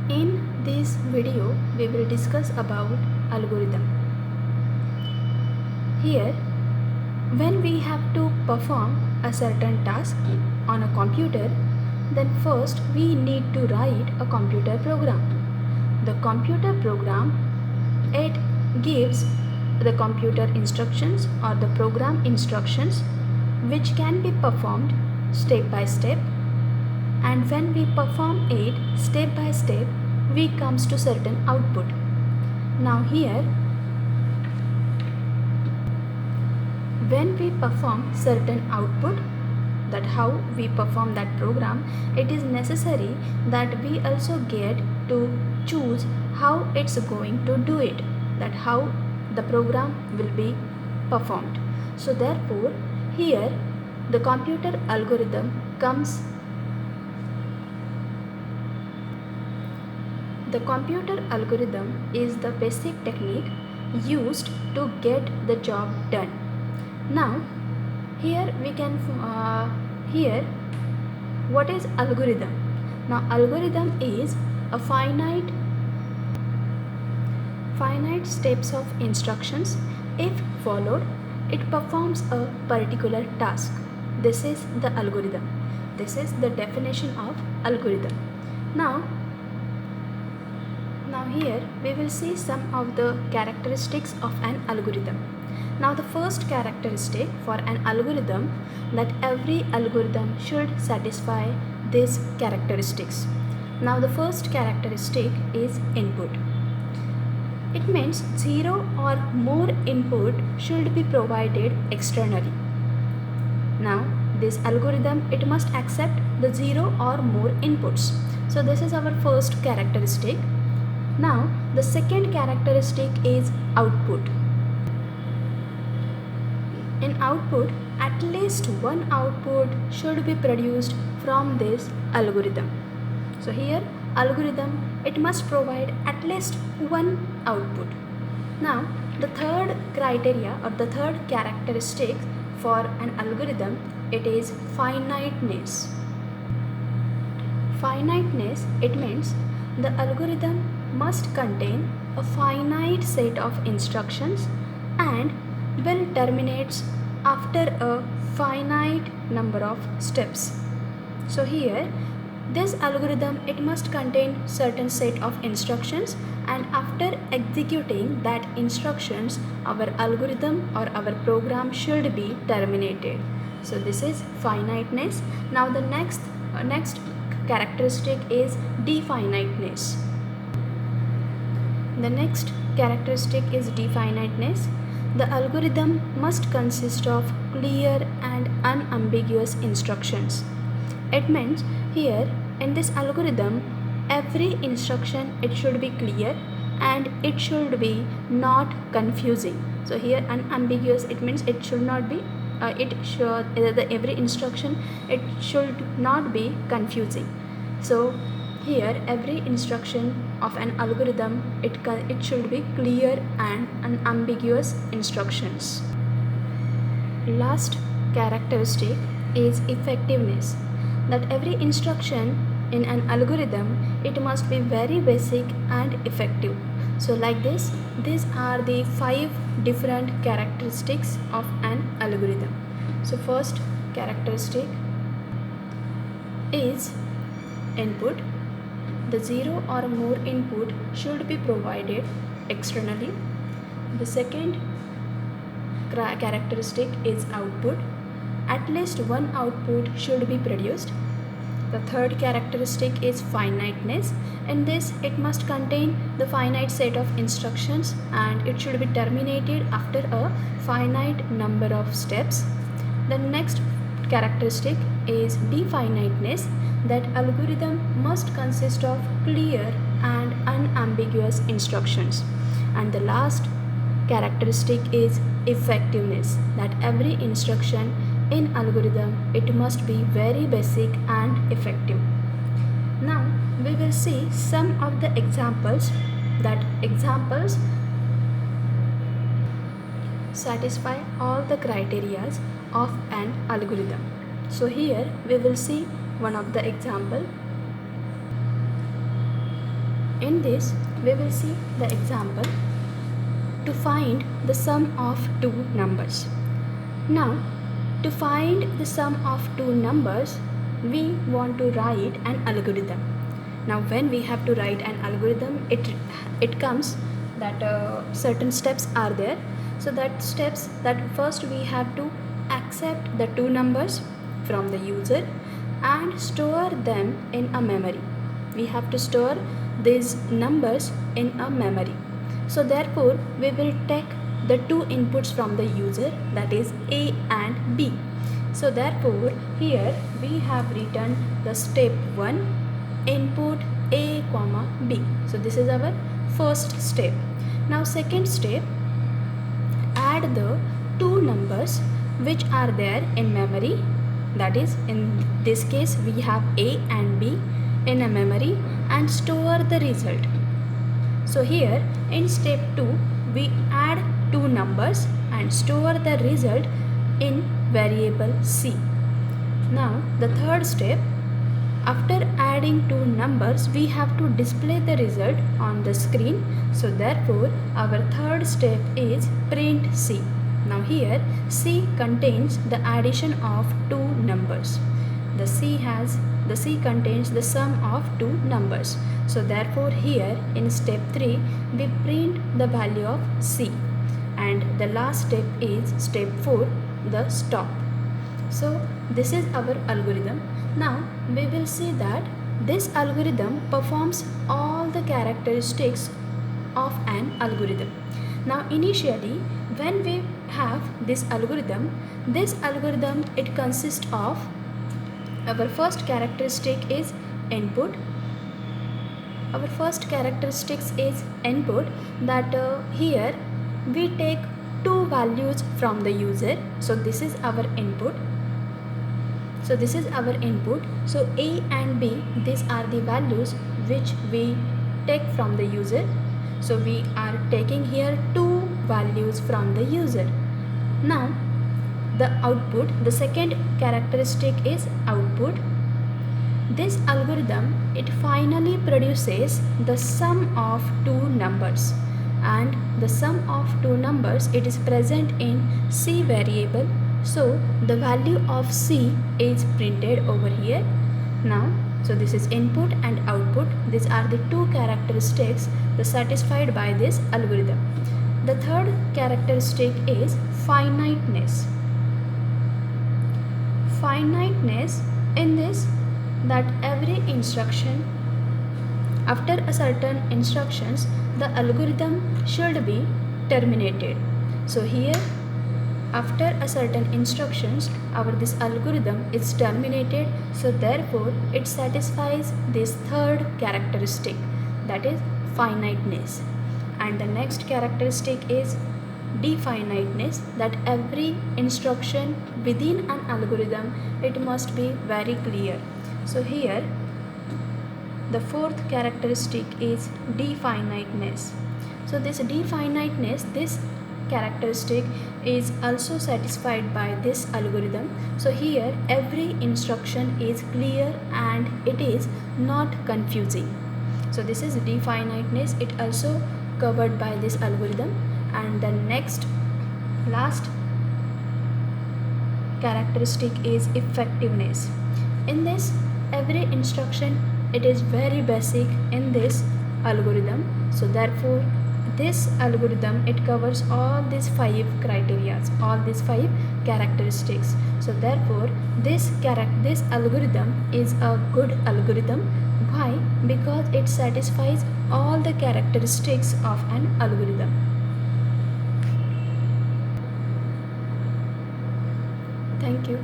In this video, we will discuss about algorithm. Here, when we have to perform a certain task on a computer, then first we need to write a computer program. The computer program, it gives the computer instructions or the program instructions which can be performed step by step, and when we perform it step by step, we comes to certain output. Now here, when we perform certain output, that how we perform that program, it is necessary that we also get to choose how it's going to do it, that how the program will be performed. So therefore, here the computer algorithm comes. The computer algorithm is the basic technique used to get the job done. Now, here we can here what is algorithm? Now, algorithm is a finite steps of instructions. If followed, it performs a particular task. This is the algorithm. This is the definition of algorithm. Now here we will see some of the characteristics of an algorithm. Now the first characteristic for an algorithm, that every algorithm should satisfy these characteristics. Now the first characteristic is input. It means 0 or more input should be provided externally. Now this algorithm, it must accept the 0 or more inputs. So this is our first characteristic. Now the second characteristic is output. In output, at least one output should be produced from this algorithm. So here algorithm, it must provide at least one output. Now the third criteria or the third characteristic for an algorithm, it is finiteness. Finiteness, it means the algorithm must contain a finite set of instructions and will terminates after a finite number of steps. So here this algorithm, it must contain certain set of instructions, and after executing that instructions, our algorithm or our program should be terminated. So this is finiteness. Now the next characteristic is definiteness. The next characteristic is definiteness. The algorithm must consist of clear and unambiguous instructions. It means here in this algorithm, every instruction, it should be clear and it should be not confusing. So here unambiguous, it means it should not be every instruction, it should not be confusing. So here every instruction of an algorithm, it should be clear and unambiguous instructions. Last characteristic is effectiveness, that every instruction in an algorithm, it must be very basic and effective. So like this, these are the 5 different characteristics of an algorithm. So first characteristic is input. The 0 or more input should be provided externally. The second characteristic is output. At least one output should be produced. The third characteristic is finiteness. In this, it must contain the finite set of instructions and it should be terminated after a finite number of steps. The next characteristic is definiteness, that algorithm must consist of clear and unambiguous instructions. And the last characteristic is effectiveness, that every instruction in algorithm, it must be very basic and effective. Now we will see some of the examples, that examples satisfy all the criteria of an algorithm. So here we will see one of the example. in this we will see the example to find the sum of two numbers. Now to find the sum of two numbers, we want to write an algorithm. Now when we have to write an algorithm, it comes that certain steps are there. So that steps that first we have to accept the two numbers from the user and store them in a memory. We have to store these numbers in a memory. So therefore we will take the two inputs from the user, that is A and B. So therefore here we have written the step 1, input A comma B. So this is our first step. Now second step, add the two numbers which are there in memory, that is in this case we have A and B in a memory, and store the result. So here in step 2 we add two numbers and store the result in variable C. Now the third step, after adding two numbers we have to display the result on the screen. So therefore our third step is print C. Now here C contains the addition of two numbers. The C contains the sum of two numbers. So therefore here in step 3 we print the value of C, and the last step is step 4, the stop. So this is our algorithm. Now we will see that this algorithm performs all the characteristics of an algorithm. Now initially when we have this algorithm it consists of, our first characteristic is input. Our first characteristics is input, that here we take two values from the user. So this is our input. So this is our input. So A and B, these are the values which we take from the user. So we are taking here two values from the user. Now the output, the second characteristic is output. This algorithm, it finally produces the sum of two numbers, and the sum of two numbers, it is present in C variable. So the value of C is printed over here. Now so this is input and output. These are the two characteristics satisfied by this algorithm. The third characteristic is finiteness. Finiteness in this, that every instruction, after a certain instructions the algorithm should be terminated. So here after a certain instructions this algorithm is terminated. So therefore it satisfies this third characteristic, that is finiteness. And the next characteristic is definiteness, that every instruction within an algorithm, it must be very clear. So here the fourth characteristic is definiteness. So this definiteness, this characteristic is also satisfied by this algorithm. So here every instruction is clear and it is not confusing. So this is definiteness, it also covered by this algorithm. And the next last characteristic is effectiveness. In this, every instruction, it is very basic in this algorithm. So therefore this algorithm, it covers all these 5 criteria, all these 5 characteristics. So therefore this algorithm is a good algorithm. Why? Because it satisfies all the characteristics of an algorithm. Thank you.